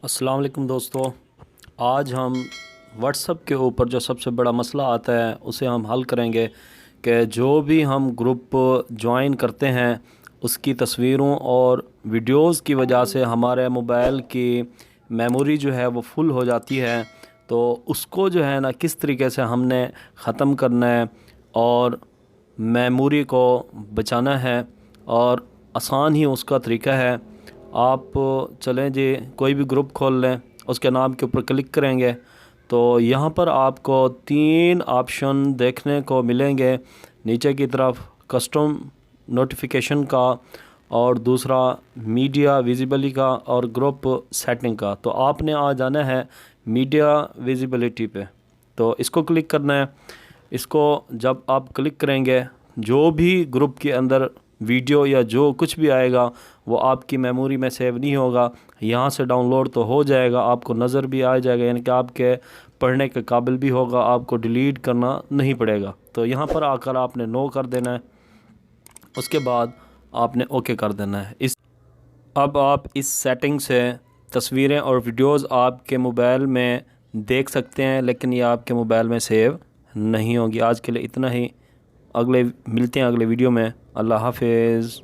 अस्सलाम वालेकुम दोस्तों, आज हम व्हाट्सएप के ऊपर जो सबसे बड़ा मसला आता है उसे हम हल करेंगे कि जो भी हम ग्रुप ज्वाइन करते हैं उसकी तस्वीरों और वीडियोस की वजह से हमारे मोबाइल की मेमोरी जो है वो फुल हो जाती है। तो उसको जो है ना किस तरीके से हमने ख़त्म करना है और मेमोरी को बचाना है, और आसान ही उसका तरीका है। आप चलें जी, कोई भी ग्रुप खोल लें, उसके नाम के ऊपर क्लिक करेंगे तो यहाँ पर आपको 3 ऑप्शन देखने को मिलेंगे। नीचे की तरफ कस्टम नोटिफिकेशन का, और दूसरा मीडिया विजिबिलिटी का, और ग्रुप सेटिंग का। तो आपने आ जाना है मीडिया विजिबिलिटी पे, तो इसको क्लिक करना है। इसको जब आप क्लिक करेंगे, जो भी ग्रुप के अंदर वीडियो या जो कुछ भी आएगा वो आपकी मेमोरी में सेव नहीं होगा। यहाँ से डाउनलोड तो हो जाएगा, आपको नज़र भी आ जाएगा, यानी कि आपके पढ़ने के काबिल भी होगा, आपको डिलीट करना नहीं पड़ेगा। तो यहाँ पर आकर आपने नो कर देना है, उसके बाद आपने ओके कर देना है। अब आप इस सेटिंग से तस्वीरें और वीडियोज़ आपके मोबाइल में देख सकते हैं, लेकिन ये आपके मोबाइल में सेव नहीं होगी। आज के लिए इतना ही, मिलते हैं अगले वीडियो में। अल्लाह हाफिज़।